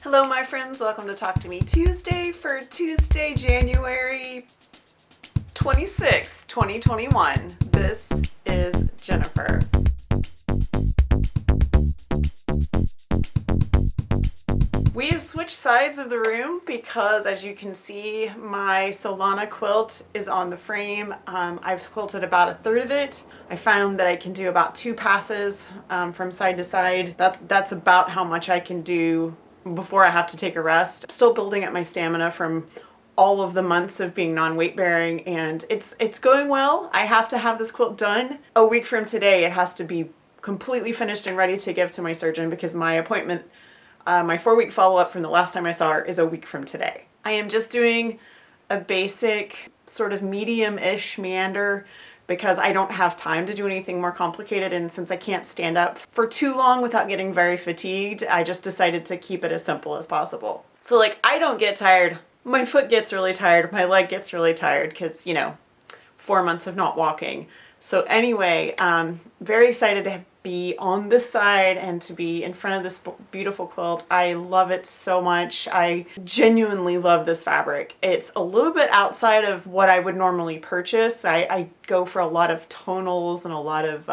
Hello my friends, welcome to Talk to Me Tuesday for Tuesday, January 26, 2021. This is Jennifer. We have switched sides of the room because, as you can see, my Solana quilt is on the frame. I've quilted about a third of it. I found that I can do about 2 passes from side to side. That's about how much I can do before I have to take a rest. I'm still building up my stamina from all of the months of being non-weight bearing, and it's going well. I have to have this quilt done a week from today. It has to be completely finished and ready to give to my surgeon because my appointment, my 4-week follow-up from the last time I saw her is a week from today. I am just doing a basic sort of medium-ish meander because I don't have time to do anything more complicated, and since I can't stand up for too long without getting very fatigued, I just decided to keep it as simple as possible. So like, I don't get tired, my foot gets really tired, my leg gets really tired because, you know, 4 months of not walking. So anyway, very excited to be on this side and to be in front of this beautiful quilt. I love it so much. I genuinely love this fabric. It's a little bit outside of what I would normally purchase. I go for a lot of tonals and a lot of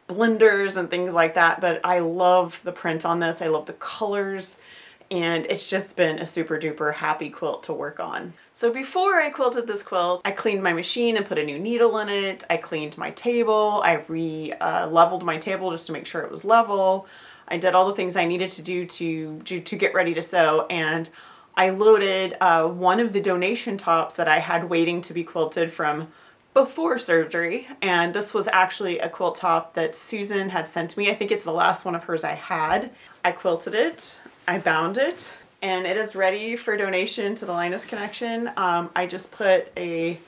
blenders and things like that, but I love the print on this. I love the colors. And it's just been a super duper happy quilt to work on. So before I quilted this quilt, I cleaned my machine and put a new needle in it. I cleaned my table. I leveled my table just to make sure it was level. I did all the things I needed to do to get ready to sew, and I loaded one of the donation tops that I had waiting to be quilted from before surgery, and this was actually a quilt top that Susan had sent me. I think it's the last one of hers I had. I quilted it. I bound it, and it is ready for donation to the Linus Connection. I just put a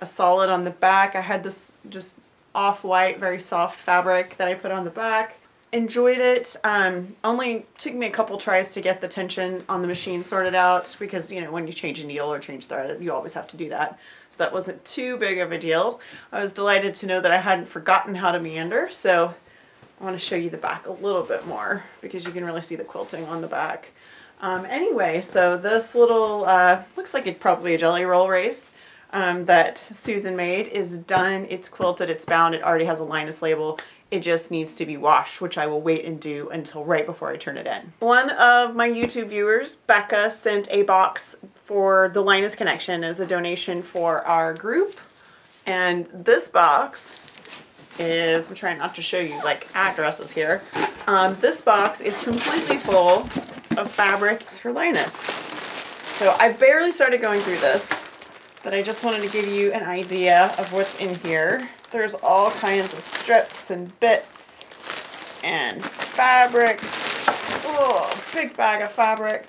solid on the back. I had this just off-white, very soft fabric that I put on the back. Enjoyed it. Only took me a couple tries to get the tension on the machine sorted out because, you know, when you change a needle or change thread, you always have to do that. So that wasn't too big of a deal. I was delighted to know that I hadn't forgotten how to meander, so I want to show you the back a little bit more because you can really see the quilting on the back. Anyway, so this little, looks like it's probably a jelly roll race that Susan made is done. It's quilted, it's bound, it already has a Linus label. It just needs to be washed, which I will wait and do until right before I turn it in. One of my YouTube viewers, Becca, sent a box for the Linus Connection as a donation for our group. And this box is, I'm trying not to show you like addresses here. This box is completely full of fabrics for Linus. So I barely started going through this, but I just wanted to give you an idea of what's in here. There's all kinds of strips and bits and fabric. Oh, big bag of fabric.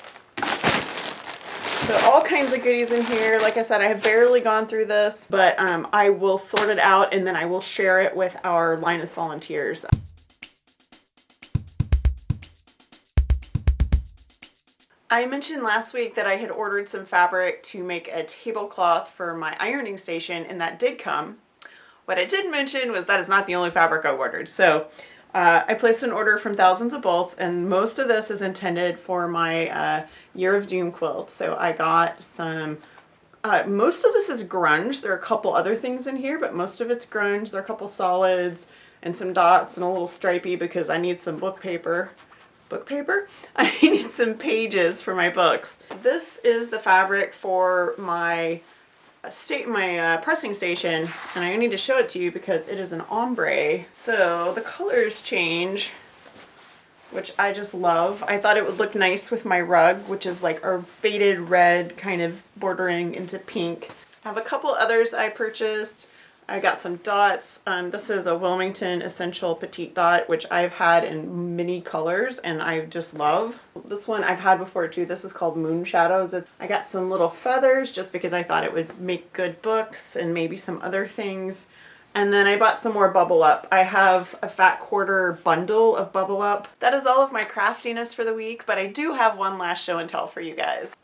So all kinds of goodies in here. Like I said, I have barely gone through this, but I will sort it out and then I will share it with our Linus volunteers. I mentioned last week that I had ordered some fabric to make a tablecloth for my ironing station, and that did come. What I did mention was that is not the only fabric I ordered. So I placed an order from Thousands of Bolts, and most of this is intended for my Year of Doom quilt. So I got some, most of this is grunge. There are a couple other things in here, but most of it's grunge. There are a couple solids and some dots and a little stripey because I need some book paper. Book paper? I need some pages for my books. This is the fabric for my pressing station, and I need to show it to you because it is an ombre. So the colors change, which I just love. I thought it would look nice with my rug, which is like a faded red kind of bordering into pink. I have a couple others I purchased. I got some dots. This is a Wilmington Essential Petite Dot, which I've had in many colors and I just love. This one I've had before too. This is called Moon Shadows. I got some little feathers just because I thought it would make good books and maybe some other things. And then I bought some more Bubble Up. I have a fat quarter bundle of Bubble Up. That is all of my craftiness for the week, but I do have one last show and tell for you guys.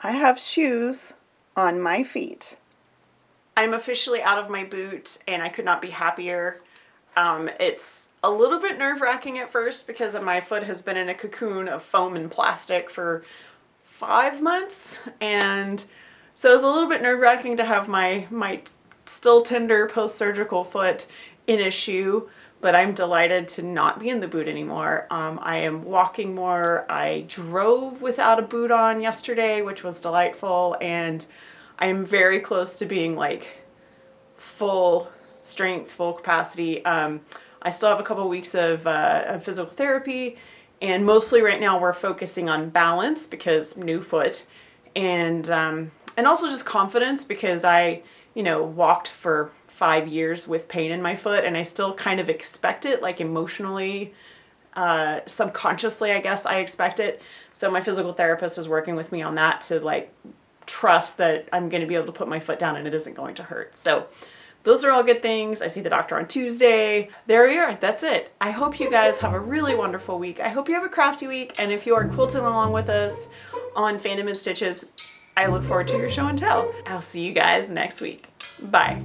I have shoes on my feet. I'm officially out of my boot and I could not be happier. It's a little bit nerve-wracking at first because my foot has been in a cocoon of foam and plastic for 5 months, and so it was a little bit nerve-wracking to have my still tender post-surgical foot in a shoe, but I'm delighted to not be in the boot anymore. I am walking more. I drove without a boot on yesterday, which was delightful, and I am very close to being like full strength, full capacity. I still have a couple weeks of physical therapy, and mostly right now we're focusing on balance because new foot, and also just confidence because I, walked for 5 years with pain in my foot, and I still kind of expect it, like emotionally, subconsciously, I guess I expect it. So my physical therapist is working with me on that to like trust that I'm going to be able to put my foot down and it isn't going to hurt. So those are all good things. I see the doctor on Tuesday. There we are. That's it. I hope you guys have a really wonderful week. I hope you have a crafty week. And if you are quilting along with us on Fandom and Stitches, I look forward to your show and tell. I'll see you guys next week. Bye.